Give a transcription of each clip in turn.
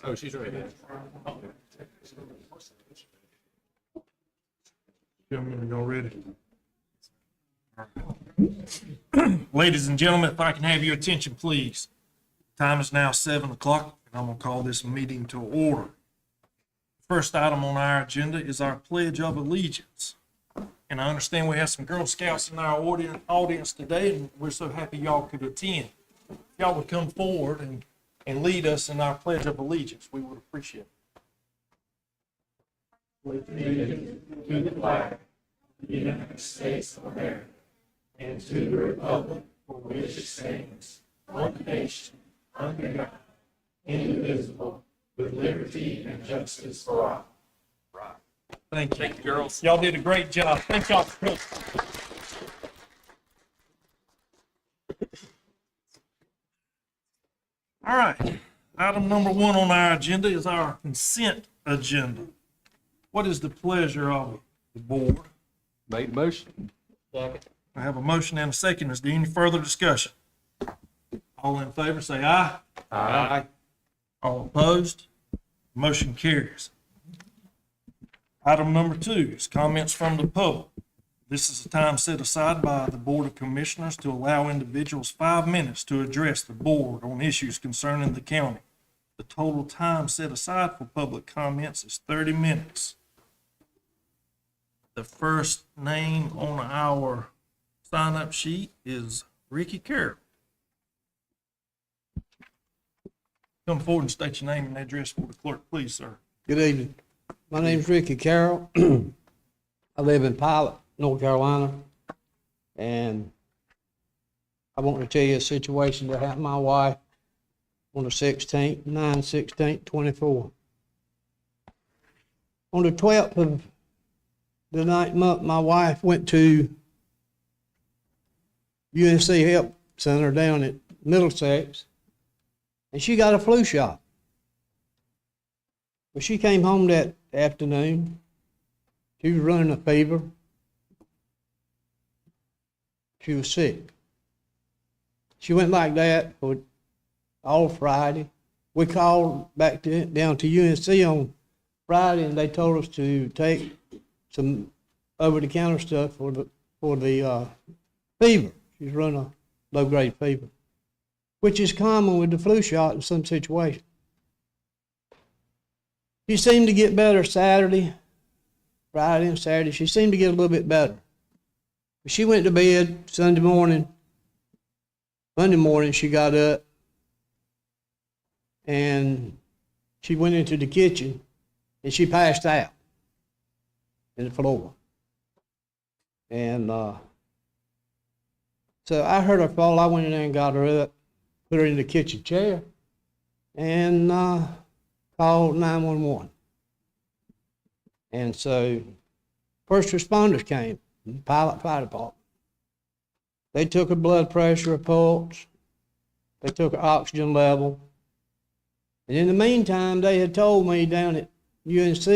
Oh, she's right there. Gentlemen, y'all ready? Ladies and gentlemen, if I can have your attention, please. Time is now 7 o'clock, and I'm gonna call this meeting to order. First item on our agenda is our Pledge of Allegiance. And I understand we have some Girl Scouts in our audience today, and we're so happy y'all could attend. If y'all would come forward and lead us in our Pledge of Allegiance, we would appreciate it. To the flag of the United States of America and to the republic for which it stands, one nation, under God, indivisible, with liberty and justice for all. Thank you. Thank you, girls. Y'all did a great job. Thank y'all for coming. All right. Item number 1 on our agenda is our consent agenda. What is the pleasure of the board? Made motion. I have a motion and a second. Is there any further discussion? All in favor, say aye. Aye. All opposed? Motion carries. Item number 2 is comments from the public. This is a time set aside by the Board of Commissioners to allow individuals 5 minutes to address the board on issues concerning the county. The total time set aside for public comments is 30 minutes. The first name on our sign-up sheet is Ricky Carroll. Come forward and state your name and address for the clerk, please, sir. Good evening. My name's Ricky Carroll. I live in Pilot, North Carolina. And I want to tell you a situation that happened to my wife on the 16th, 9/16/24. On the 12th of the 9th month, my wife went to UNC Health Center down at Middlesex, and she got a flu shot. When she came home that afternoon, she was running a fever. She was sick. She went like that for all Friday. We called back down to UNC on Friday, and they told us to take some over-the-counter stuff for the fever. She's running a low-grade fever, which is common with the flu shot in some situations. She seemed to get better Friday and Saturday. She seemed to get a little bit better. She went to bed Sunday morning. Monday morning, she got up and she went into the kitchen and she passed out in the floor. And so I heard her fall. I went in there and got her up, put her in the kitchen chair, and called 911. And so first responders came, Pilot Fire Department. They took her blood pressure, her pulse, they took her oxygen level. And in the meantime, they had told me down at UNC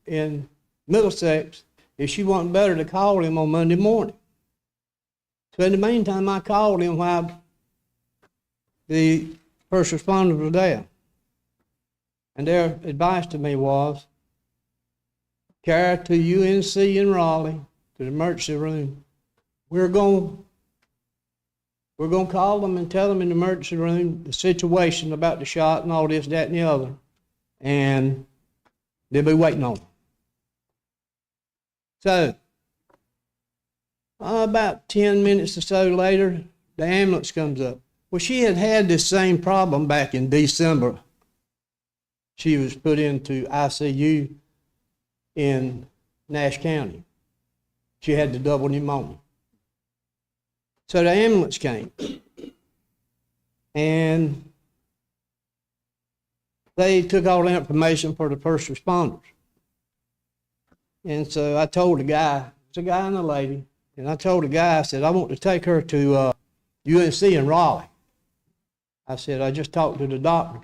in Middlesex, if she wasn't better, to call him on Monday morning. So in the meantime, I called him while the first responders were there. And their advice to me was, carry her to UNC in Raleigh, to the emergency room. We're going to call them and tell them in the emergency room the situation about the shot and all this, that, and the other. And they'll be waiting on them. So, about 10 minutes or so later, the ambulance comes up. Well, she had this same problem back in December. She was put into ICU in Nash County. She had the double pneumonia. So the ambulance came, and they took all the information for the first responders. And so I told the guy, it's a guy and a lady, and I told the guy, I said, I want to take her to UNC in Raleigh. I said, I just talked to the doctor.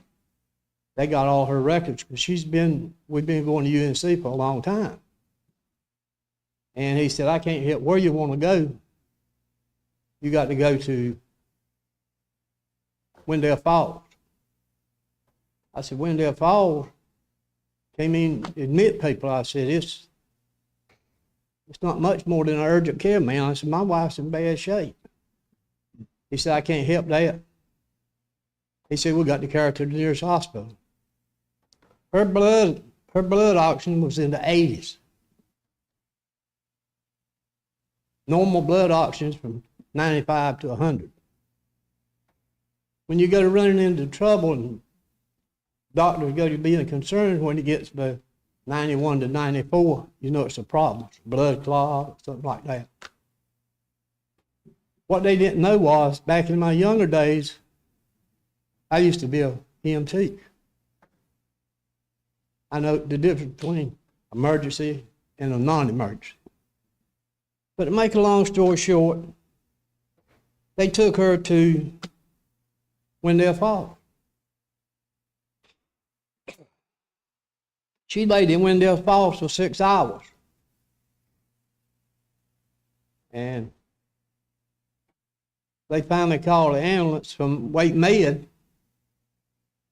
They got all her records, because we've been going to UNC for a long time. And he said, I can't hit where you want to go. You got to go to Wendell Falls. I said, Wendell Falls came in, admit people. I said, it's not much more than an urgent care, man. I said, my wife's in bad shape. He said, I can't help that. He said, we got to carry her to the nearest hospital. Her blood oxygen was in the 80s. Normal blood oxygen is from 95 to 100. When you go to running into trouble and doctors go to being concerned when it gets to 91 to 94, you know it's a problem. It's blood clot, something like that. What they didn't know was, back in my younger days, I used to be a EMT. I know the difference between emergency and a non-emergency. But to make a long story short, they took her to Wendell Falls. She laid in Wendell Falls for 6 hours. And they finally called the ambulance from Wake Med.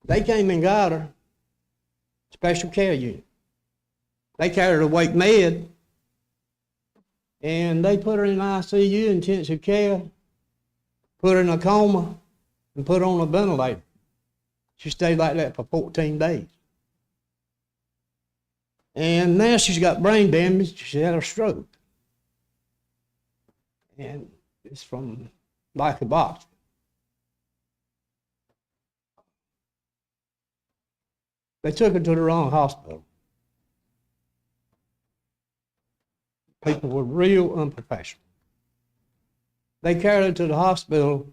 They came and got her, special care unit. They carried her to Wake Med, and they put her in ICU, intensive care, put her in a coma, and put her on a ventilator. She stayed like that for 14 days. And now she's got brain damage. She had a stroke. And it's from lack of oxygen. They took her to the wrong hospital. People were real unprofessional. They carried her to the hospital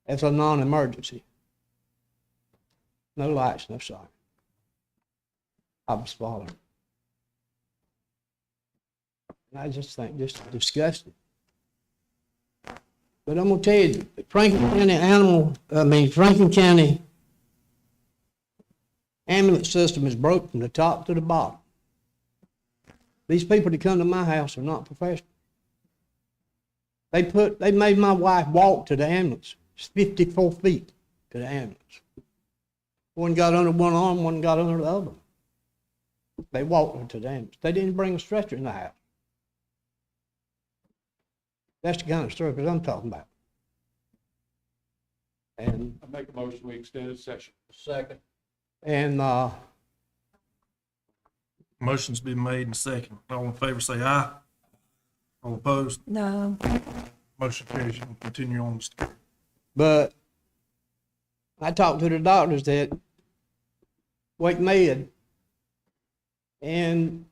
as a non-emergency. No lights, no sight. I was following. And I just think this is disgusting. But I'm gonna tell you, Franklin County ambulance system is broke from the top to the bottom. These people that come to my house are not professional. They made my wife walk to the ambulance. It's 54 feet to the ambulance. One got under one arm, one got under the other. They walked her to the ambulance. They didn't bring a stretcher in the house. That's the kind of service I'm talking about. And I make a motion, we extended session. Second. and Motion's been made and second. All in favor say aye. All opposed? No. Motion carries. You can continue on, Mr. Carey. but I talked to the doctors at Wake Med, and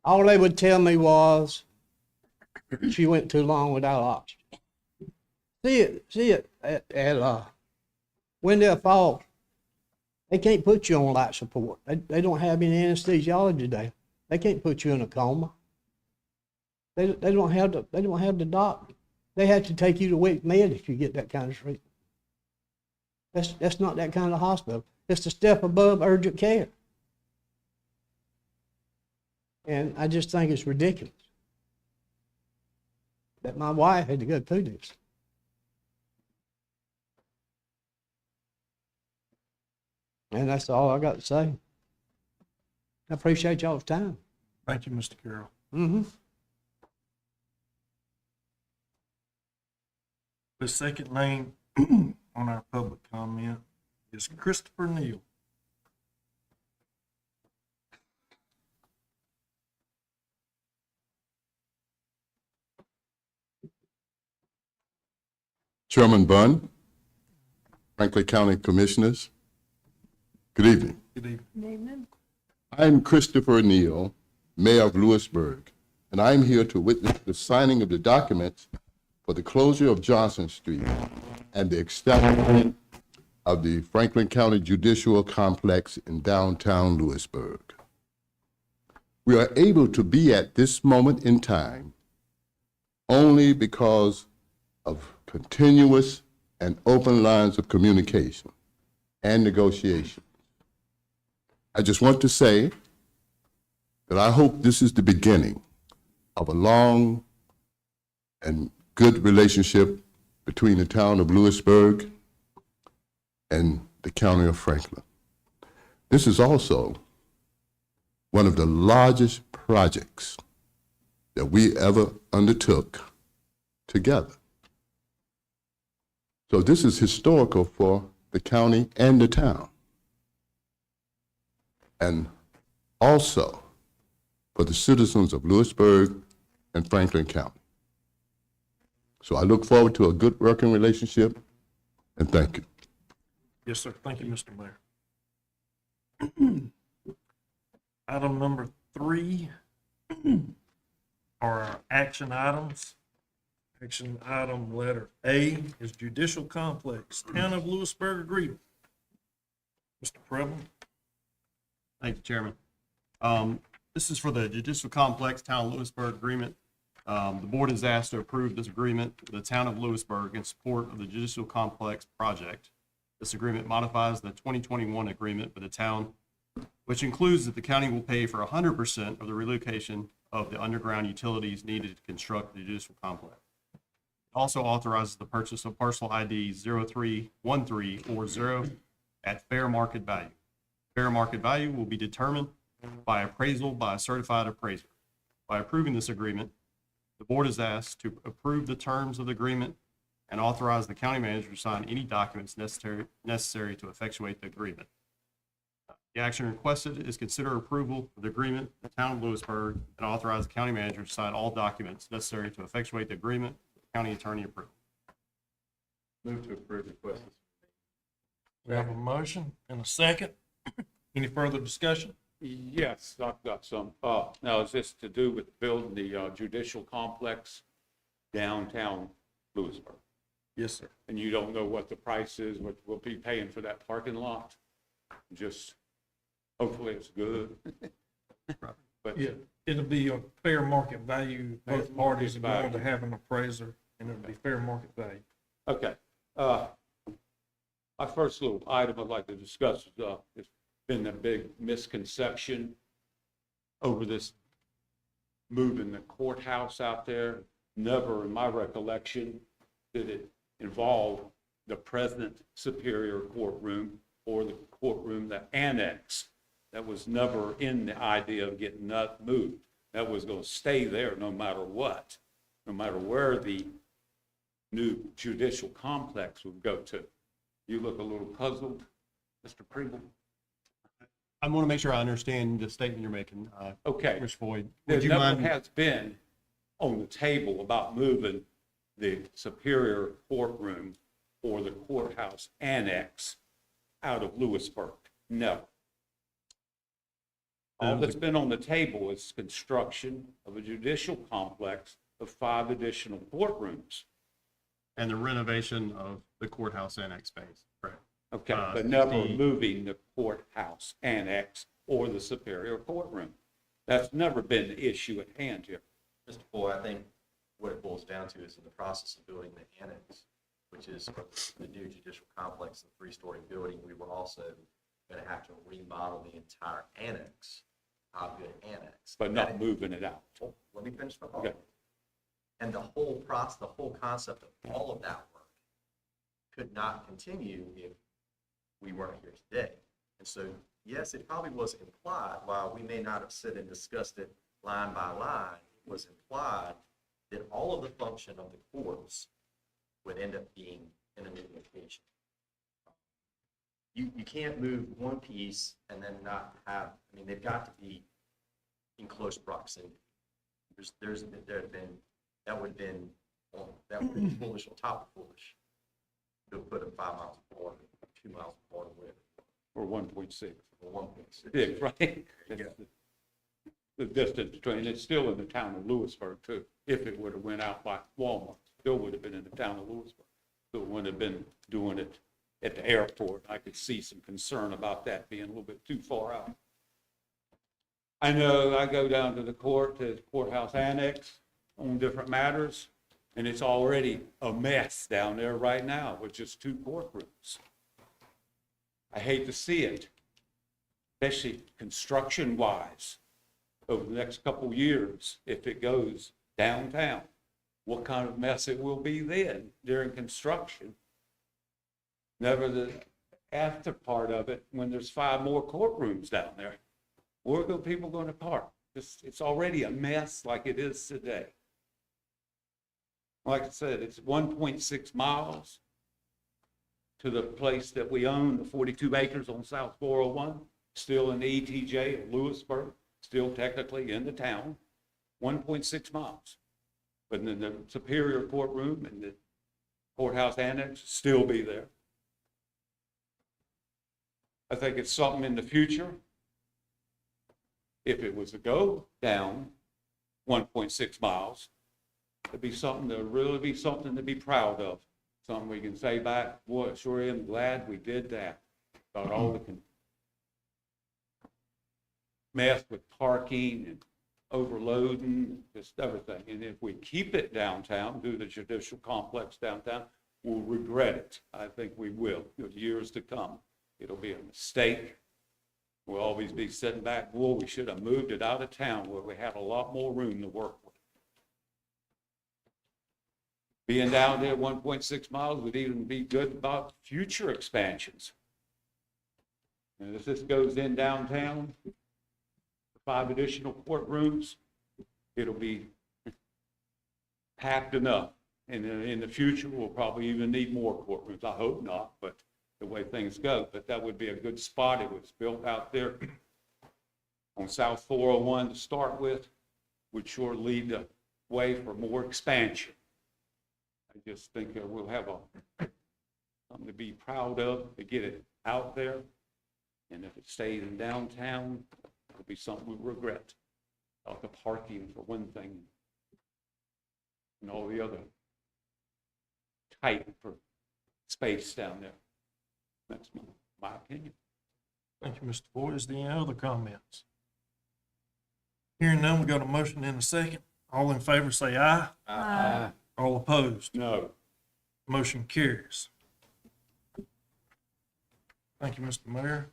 all they would tell me was she went too long without oxygen. See it at Wendell Falls. They can't put you on life support. They don't have any anesthesiology there. They can't put you in a coma. They don't have the doctor. They have to take you to Wake Med if you get that kind of treatment. That's not that kind of hospital. It's a step above urgent care. And I just think it's ridiculous that my wife had to go through this. And that's all I got to say. I appreciate y'all's time. Thank you, Mr. Carroll. Mm-hmm. The second name on our public comment is Christopher Neal. Chairman Bunn, Franklin County Commissioners, good evening. Good evening. I'm Christopher Neal, Mayor of Lewisburg, and I'm here to witness the signing of the documents for the closure of Johnson Street and the establishment of the Franklin County Judicial Complex in downtown Lewisburg. We are able to be at this moment in time only because of continuous and open lines of communication and negotiation. I just want to say that I hope this is the beginning of a long and good relationship between the town of Lewisburg and the county of Franklin. This is also one of the largest projects that we ever undertook together. So this is historical for the county and the town, and also for the citizens of Lewisburg and Franklin County. So I look forward to a good working relationship, and thank you. Yes, sir. Thank you, Mr. Mayor. Item number 3 are our action items. Action item letter A is judicial complex, Town of Lewisburg agreement. Mr. Preble. Thank you, Chairman. This is for the judicial complex Town of Lewisburg agreement. The board is asked to approve this agreement with the Town of Lewisburg in support of the judicial complex project. This agreement modifies the 2021 agreement with the town, which includes that the county will pay for 100% of the relocation of the underground utilities needed to construct the judicial complex. It also authorizes the purchase of parcel ID 031340 at fair market value. Fair market value will be determined by appraisal by a certified appraiser. By approving this agreement, the board is asked to approve the terms of the agreement and authorize the county manager to sign any documents necessary to effectuate the agreement. The action requested is consider approval of the agreement with the Town of Lewisburg and authorize the county manager to sign all documents necessary to effectuate the agreement with the county attorney approval. Move to approve request. We have a motion and a second. Any further discussion? Yes, I've got some. Now, is this to do with building the judicial complex downtown Lewisburg? Yes, sir. And you don't know what the price is, what we'll be paying for that parking lot? Just, hopefully it's good. But Yeah, it'll be a fair market value. Both Fair parties are market going to value. have an appraiser, and it'll be fair market value. Okay. My first little item I'd like to discuss has been a big misconception over this moving the courthouse out there. Never in my recollection did it involve the present Superior Courtroom or the courtroom, the annex. That was never in the idea of getting that moved. That was going to stay there no matter what, no matter where the new judicial complex would go to. You look a little puzzled, Mr. Pringle. I want to make sure I understand the statement you're making, Okay. Mr. Boyd. There Would you never mind? has been on the table about moving the Superior Courtroom or the courthouse annex out of Lewisburg. Never. All that's been on the table is construction of a judicial complex of 5 additional courtrooms. And the renovation of the courthouse annex space, correct? Okay, Uh, but never the- moving the courthouse annex or the Superior Courtroom. That's never been the issue at hand here. Mr. Boyd, I think what it boils down to is in the process of building the annex, which is the new judicial complex, the 3-story building, we were also going to have to remodel the entire annex, good annex. But not moving it out. Let me finish my Okay. thought. And the whole process, the whole concept of all of that work could not continue if we weren't here today. And so, yes, it probably was implied, while we may not have sit and discussed it line by line, it was implied that all of the function of the courts would end up being in a new location. You can't move one piece and then not have, I mean, they've got to be in close proximity. There have been, that would have been foolish on top of foolish to put them 5 miles apart, 2 miles apart, or whatever, Or 1.6. or 1.6. Yeah, right. The distance between, it's still in the town of Lewisburg too. If it would have went out by Walmart, still would have been in the town of Lewisburg. So it wouldn't have been doing it at the airport. I could see some concern about that being a little bit too far out. I know I go down to the courthouse annex on different matters, and it's already a mess down there right now with just 2 courtrooms. I hate to see it, especially construction-wise, over the next couple years, if it goes downtown. what kind of mess it will be then during construction. Never the after part of it, when there's 5 more courtrooms down there. Where are people going to park? It's already a mess like it is today. Like I said, it's 1.6 miles to the place that we own, the 42 acres on South 401, still in the ETJ of Lewisburg, still technically in the town, 1.6 miles. But then the Superior Courtroom and the courthouse annex still be there. I think it's something in the future. If it was to go down 1.6 miles, it'd be something to really be something to be proud of. Something we can say back, boy, sure am glad we did that. Got all the mess with parking and overloading, just everything. And if we keep it downtown, do the judicial complex downtown, we'll regret it. I think we will, in years to come. It'll be a mistake. We'll always be sitting back, well, we should have moved it out of town where we had a lot more room to work with. Being down there 1.6 miles would even be good about future expansions. And if this goes in downtown, 5 additional courtrooms, it'll be packed enough. And in the future, we'll probably even need more courtrooms. I hope not, but the way things go. But that would be a good spot. It was built out there on South 401 to start with, would sure lead the way for more expansion. I just think that we'll have something to be proud of to get it out there. And if it stays in downtown, it'll be something we regret. Like the parking for one thing, and all the other tight for space down there. That's my opinion. Thank you, Mr. Boyd. Is there any other comments? Hearing none, we got a motion and a second. All in favor say aye. Aye. All opposed? No. Motion carries. Thank you, Mr. Mayor.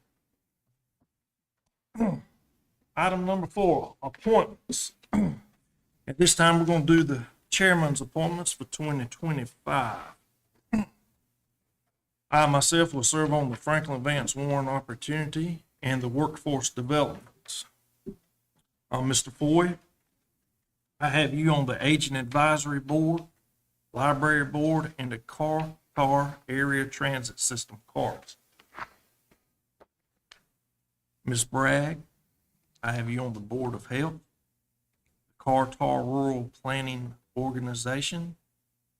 Item number 4, appointments. At this time, we're going to do the chairman's appointments for 2025. I myself will serve on the Franklin Vance Warren Opportunity and the Workforce Developments. Mr. Foy, I have you on the Agent Advisory Board, Library Board, and the Car Area Transit System cards. Ms. Bragg, I have you on the Board of Health, the Cartar Rural Planning Organization,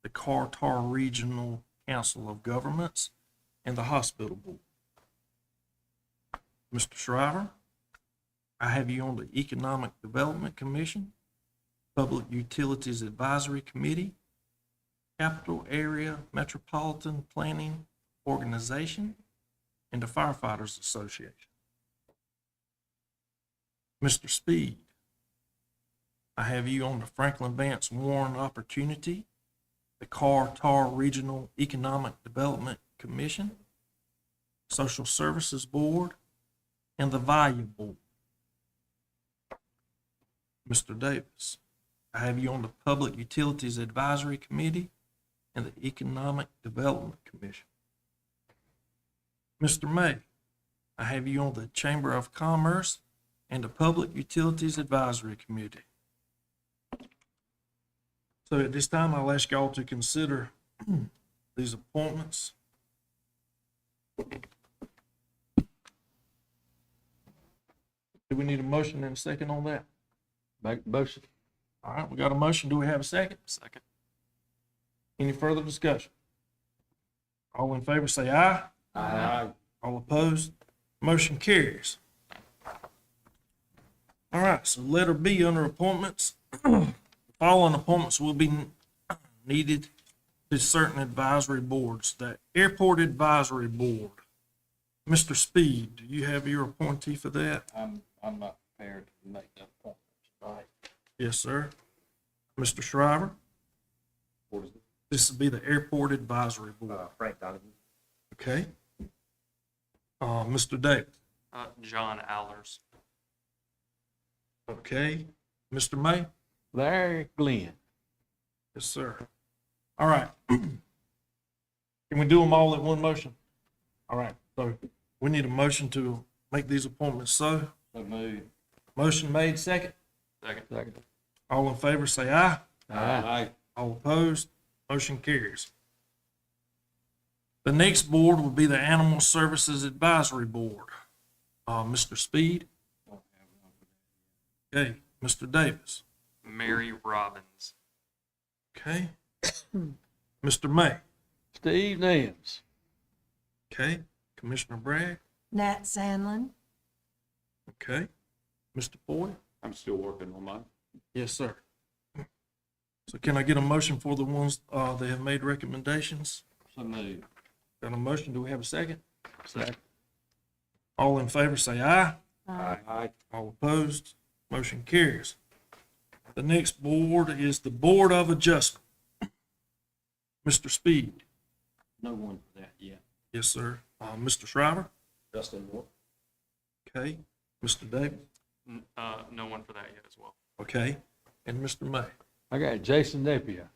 the Cartar Regional Council of Governments, and the Hospital Board. Mr. Shriver, I have you on the Economic Development Commission, Public Utilities Advisory Committee, Capital Area Metropolitan Planning Organization, and the Firefighters Association. Mr. Speed, I have you on the Franklin Vance Warren Opportunity, the Cartar Regional Economic Development Commission, Social Services Board, and the Value Board. Mr. Davis, I have you on the Public Utilities Advisory Committee and the Economic Development Commission. Mr. May, I have you on the Chamber of Commerce and the Public Utilities Advisory Committee. So at this time, I'll ask y'all to consider these appointments. Do we need a motion and a second on that? Make the motion. All right, we got a motion. Do we have a second? Second. Any further discussion? All in favor say aye. Aye. All opposed? Motion carries. All right, so letter B under appointments. The following appointments will be needed to certain advisory boards. The Airport Advisory Board. Mr. Speed, do you have your appointee for that? I'm not prepared to make that appointment tonight. Yes, sir. Mr. Shriver? What is it? This would be the Airport Advisory Board. Frank Donovan. Okay. Mr. Davis? John Allers. Okay. Mr. May? Larry Glenn. Yes, sir. All right. Can we do them all in one motion? All right, so we need a motion to make these appointments so. Motion made, second. Second. All in favor, say aye. Aye. All opposed, motion carries. The next board will be the Animal Services Advisory Board. Mr. Speed? Okay, Mr. Davis? Mary Robbins. Okay. Mr. May? Steve Nims. Okay. Commissioner Bragg? Nat Sandlin, Okay. Mr. Boyd? I'm still working on mine. Yes, sir. So can I get a motion for the ones, that have made recommendations? So moved. Got a motion, do we have a second? Second. All in favor, say aye. Aye. All opposed, motion carries. The next board is the Board of Adjustment. Mr. Speed? No one for that yet. Yes, sir. Mr. Shriver? Justin Moore. Okay. Mr. Davis? No one for that yet as well. Okay. And Mr. May? I got Jason Napier.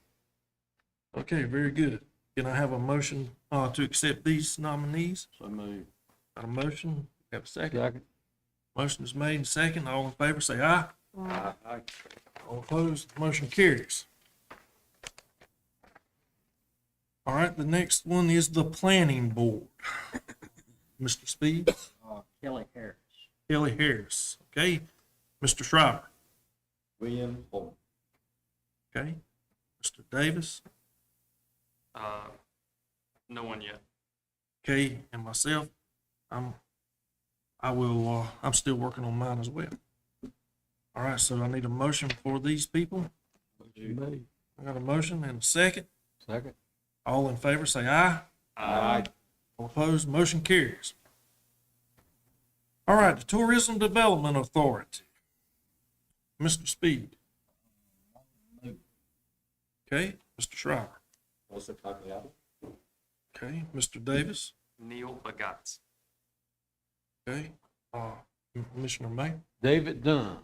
Okay, very good. Can I have a motion, to accept these nominees? So moved. Got a motion? Have a second? Second. Motion is made and second. All in favor, say aye. Aye. All opposed, motion carries. All right, the next one is the Planning Board. Mr. Speed? Kelly Harris. Kelly Harris. Okay. Mr. Shriver? William Holman. Okay. Mr. Davis? No one yet. Okay, and myself, I'm still working on mine as well. All right, so I need a motion for these people. Me. I got a motion and a second. Second. All in favor, say aye. Aye. All opposed, motion carries. All right, the Tourism Development Authority. Mr. Speed. Okay, Mr. Shriver. Melissa Cagliari. Okay, Mr. Davis. Neil Bagatz. Okay, Commissioner May. David Dunn.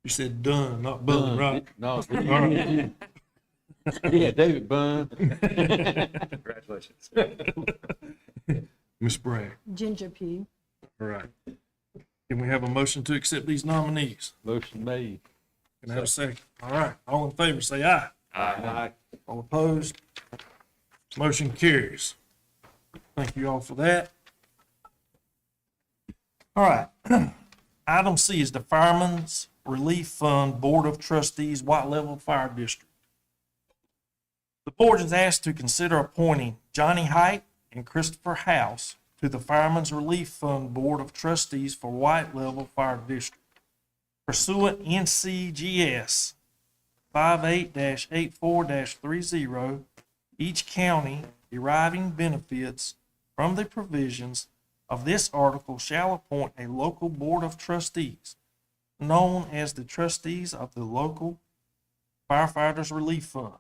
You said Dunn, not Bun, right? No. All right. Yeah, David Bunn. Congratulations. Ms. Bragg. Ginger Pugh, All right. Can we have a motion to accept these nominees? Motion made. Can I have a second? All right, all in favor, say aye. Aye. All opposed? Motion carries. Thank you all for that. All right. Item C is the Fireman's Relief Fund Board of Trustees, White Level Fire District. The board is asked to consider appointing Johnny Height and Christopher House to the Fireman's Relief Fund Board of Trustees for White Level Fire District. Pursuant NCGS 58-84-30, each county deriving benefits from the provisions of this article shall appoint a local board of trustees, known as the trustees of the local firefighters relief fund,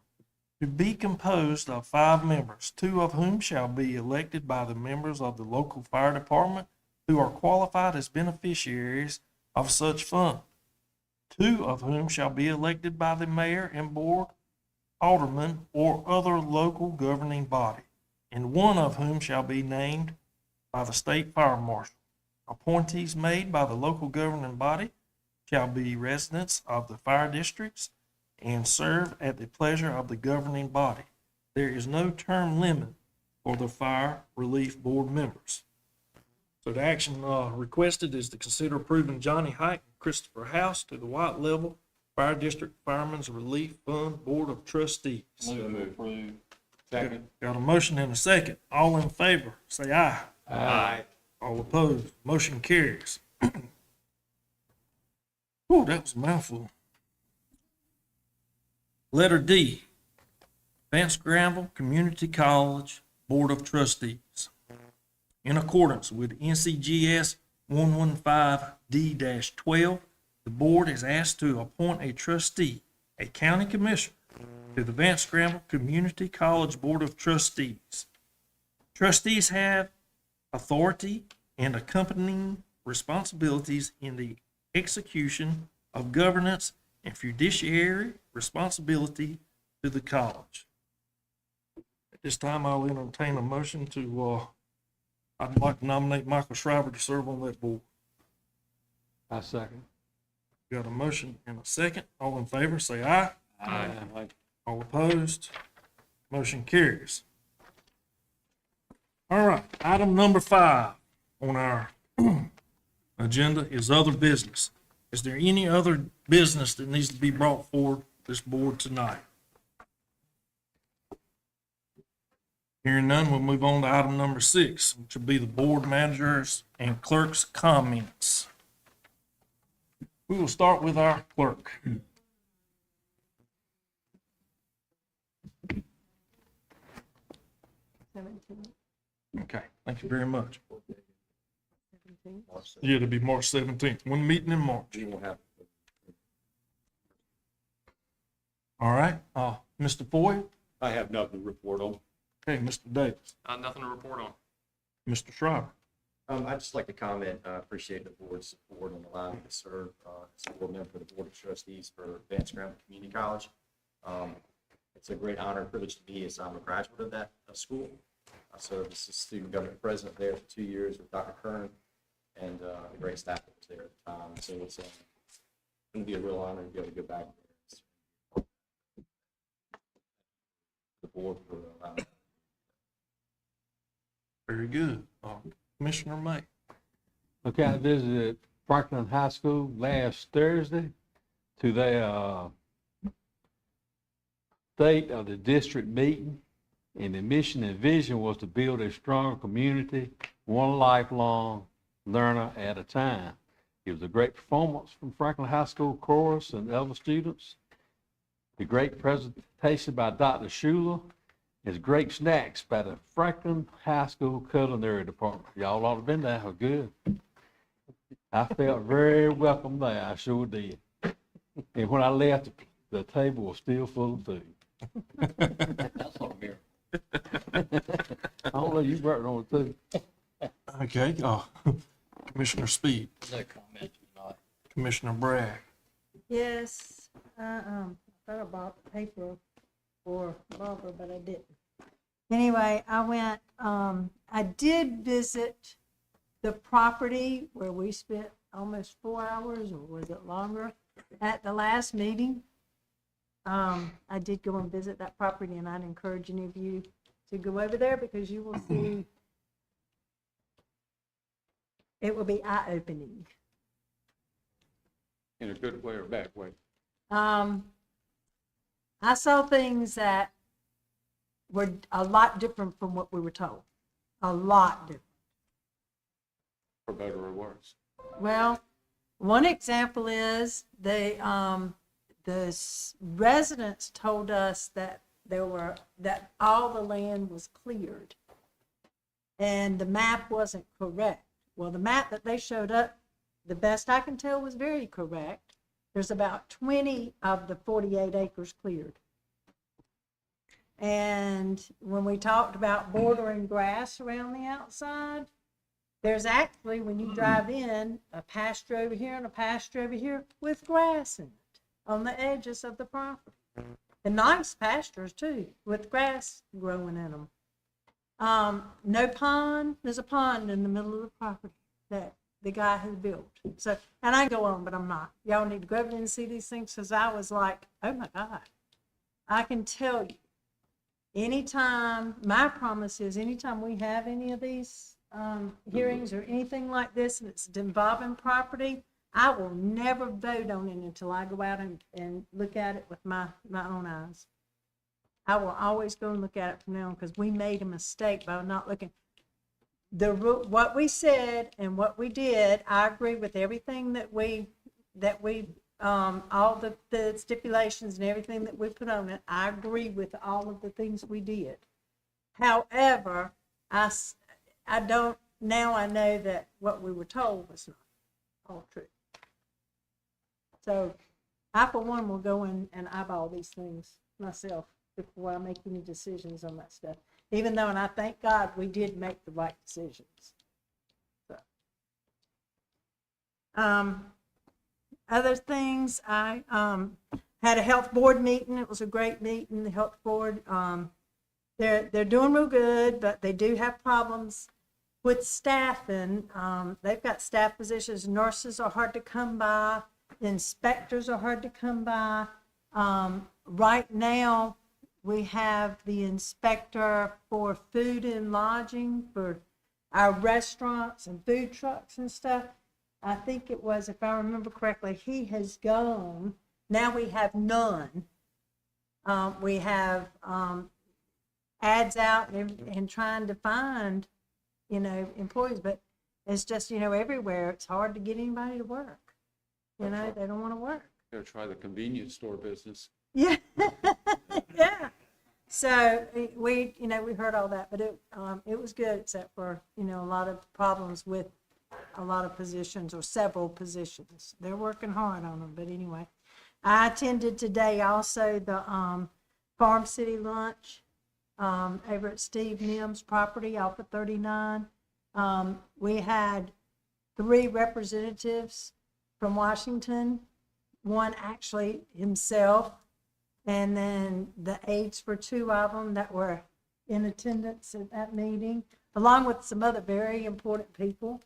to be composed of 5 members, 2 of whom shall be elected by the members of the local fire department who are qualified as beneficiaries of such fund, 2 of whom shall be elected by the mayor and board, alderman, or other local governing body, and 1 of whom shall be named by the state fire marshal. Appointees made by the local governing body shall be residents of the fire districts and serve at the pleasure of the governing body. There is no term limit for the fire relief board members. So the action requested is to consider approving Johnny Height and Christopher House to the White Level Fire District Fireman's Relief Fund Board of Trustees. Second. Got a motion and a second. All in favor, say aye. Aye. All opposed, motion carries. Whew, that was a mouthful. Letter D, Vance Granville Community College Board of Trustees. In accordance with NCGS 115D-12, the board is asked to appoint a trustee, a county commissioner, to the Vance Granville Community College Board of Trustees. Trustees have authority and accompanying responsibilities in the execution of governance and fiduciary responsibility to the college. At this time, I'll entertain a motion I'd like to nominate Michael Shriver to serve on that board. I second. Got a motion and a second. All in favor, say aye. Aye. All opposed? Motion carries. All right, item number 5 on our agenda is other business. Is there any other business that needs to be brought forward this board tonight? Hearing none, we'll move on to item number 6, which will be the board managers and clerk's comments. We will start with our clerk. Okay, thank you very much. Yeah, it'll be March 17th, one meeting in March. All right, Mr. Foy? I have nothing to report on. Okay, Mr. Davis, Nothing to report on. Mr. Shriver. I'd just like to comment, I appreciate the board's support and allowing me to serve as a board member for the Board of Trustees for Vance Graham Community College. It's a great honor and privilege to me as I'm a graduate of that school. I served as a student government president there for 2 years with Dr. Kern and the great staff that was there at the time. So it's going to be a real honor to be able to go back there. The board for allowing me. Very good. Commissioner May. Okay, I visited Franklin High School last Thursday to their state of the district meeting. And the mission and vision was to build a stronger community, one lifelong learner at a time. It was a great performance from Franklin High School chorus and other students. The great presentation by Dr. Schuler. His great snacks by the Franklin High School culinary department. Y'all ought to have been there. It was good. I felt very welcome there. I sure did. And when I left, the table was still full of food. That's on here. I don't know, you worked on it too. Okay, Commissioner Speed. No comment tonight. Commissioner Bragg. Yes, I thought I bought the paper for Barbara, but I didn't. Anyway, I went, I did visit the property where we spent almost 4 hours, or was it longer, at the last meeting. I did go and visit that property, and I'd encourage any of you to go over there because you will see, it will be eye-opening. In a good way or bad way? I saw things that were a lot different from what we were told. A lot different. For better or worse? Well, one example is the residents told us that that all the land was cleared and the map wasn't correct. Well, the map that they showed up, the best I can tell, was very correct. There's about 20 of the 48 acres cleared. And when we talked about bordering grass around the outside, there's actually, when you drive in, a pasture over here and a pasture over here with grass in it on the edges of the property. And nice pastures too, with grass growing in them. No pond. There's a pond in the middle of the property that the guy has built. So, and I go on, but I'm not. Y'all need to go over and see these things because I was like, oh my God. I can tell you, anytime, my promise is anytime we have any of these hearings or anything like this and it's involving property, I will never vote on it until I go out and look at it with my own eyes. I will always go and look at it from now on because we made a mistake by not looking. What we said and what we did, I agree with everything that we all the stipulations and everything that we put on it. I agree with all of the things we did. However, I don't, now I know that what we were told was not all true. So I, for one, will go in and eyeball these things myself before I make any decisions on that stuff. Even though, and I thank God we did make the right decisions. So, other things, I had a health board meeting. It was a great meeting, the health board. They're doing real good, but they do have problems with staffing. They've got staff positions. Nurses are hard to come by. Inspectors are hard to come by. Right now, we have the inspector for food and lodging for our restaurants and food trucks and stuff. I think it was, if I remember correctly, he has gone. Now we have none. We have ads out and trying to find, employees, but it's just, everywhere. It's hard to get anybody to work. They don't want to work. Gotta try the convenience store business. Yeah, yeah. So we heard all that, but it was good, except for, a lot of problems with a lot of positions or several positions. They're working hard on them, but anyway. I attended today also the Farm City Lunch over at Steve Nims' property off of 39. We had 3 representatives from Washington, one actually himself, and then the aides for 2 of them that were in attendance at that meeting, along with some other very important people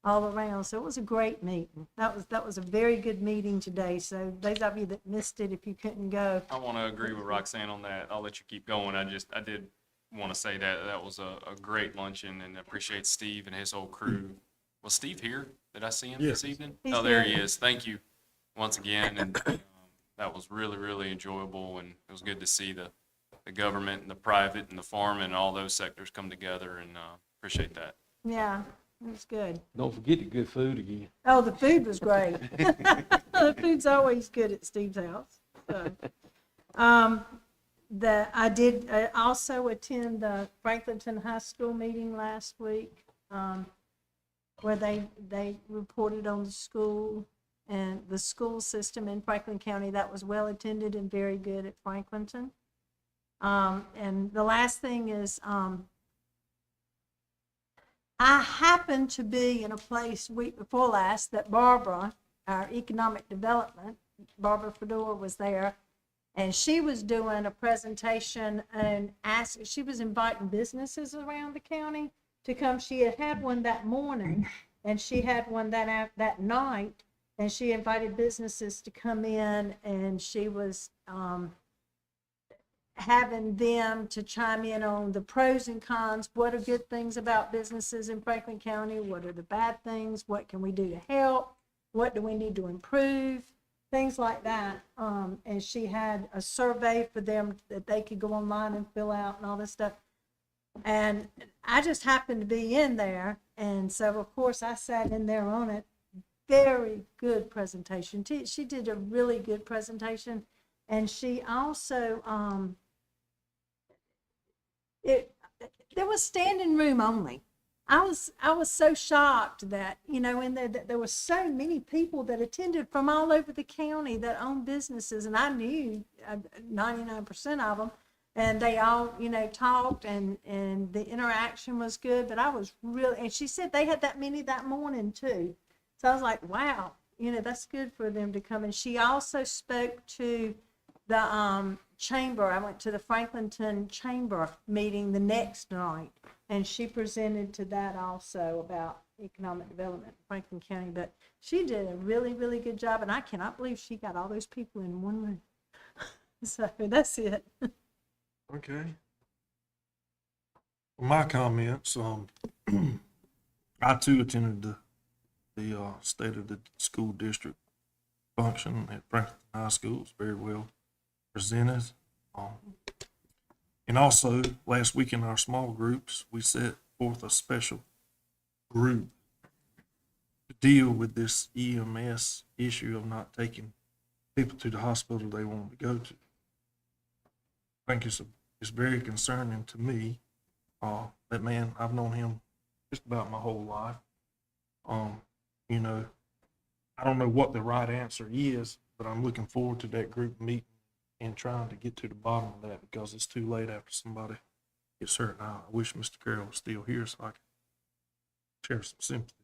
all around. So it was a great meeting. That was a very good meeting today. So those of you that missed it, if you couldn't go, I want to agree with Roxanne on that. I'll let you keep going. I did want to say that was a great luncheon, and appreciate Steve and his whole crew. Was Steve here? Did I see him this evening? He's Oh, there here. he is. Thank you once again. And that was really, really enjoyable, and it was good to see the government and the private and the farm and all those sectors come together, and appreciate that. yeah, it was good. Don't forget the good food again. Oh, the food was great. The food's always good at Steve's house. So, I did also attend the Franklinton High School meeting last week, where they reported on the school and the school system in Franklin County. That was well attended and very good at Franklinton. And the last thing is, I happened to be in a place week before last that Barbara, our economic development, Barbara Fedor was there, and she was doing a presentation and she was inviting businesses around the county to come. She had one that morning, and she had one that night, and she invited businesses to come in, and she was having them to chime in on the pros and cons. What are good things about businesses in Franklin County? What are the bad things? What can we do to help? What do we need to improve? Things like that. And she had a survey for them that they could go online and fill out and all this stuff. And I just happened to be in there. And so, of course, I sat in there on it. Very good presentation. She did a really good presentation. And she also, there was standing room only. I was so shocked that, that there were so many people that attended from all over the county that own businesses, and I knew 99% of them, and they all, talked, and the interaction was good, but I was really, and she said they had that many that morning too. So I was like, wow, that's good for them to come. And she also spoke to the chamber. I went to the Franklinton Chamber meeting the next night, and she presented to that also about economic development in Franklin County. But she did a really, really good job, and I cannot believe she got all those people in one room. So that's it. Okay. My comments, I too attended the State of the School District function at Franklin High School. It was very well presented. And also, last week in our small groups, we set forth a special group to deal with this EMS issue of not taking people to the hospital they want to go to. I think it's very concerning to me. That man, I've known him just about my whole life. I don't know what the right answer is, but I'm looking forward to that group meeting and trying to get to the bottom of that, because it's too late after somebody gets hurt. Now, I wish Mr. Carroll was still here so I could share some sympathy.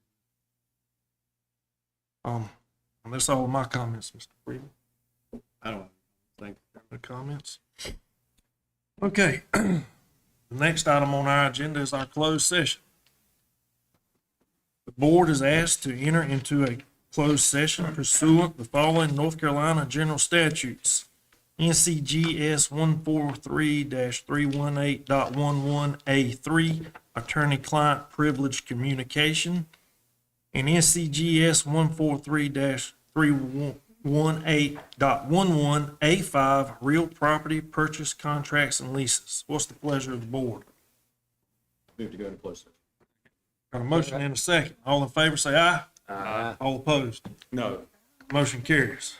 And that's all of my comments, Mr. Freeman. I don't. Thank you. Other comments? Okay. The next item on our agenda is our closed session. The board is asked to enter into a closed session pursuant the following North Carolina general statutes. NCGS 143-318.11A3, attorney-client privilege communication, and NCGS 143-318.11A5, real property purchase contracts and leases. What's the pleasure of the board? Move to go into closed session. Got a motion and a second. All in favor, say aye. Aye. All opposed? No. Motion carries.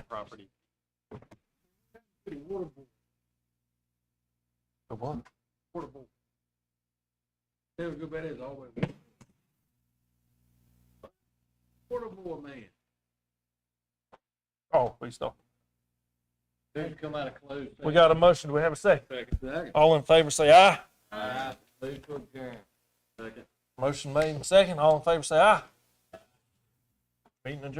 property. The what? Portable. Never go back, it's always. Portable man. Oh, please don't. Don't come out of closed. We got a motion. Do we have a second? Second. All in favor say aye. Aye. Move to adjourn. Second. Motion made and second. All in favor say aye. Meeting adjourned.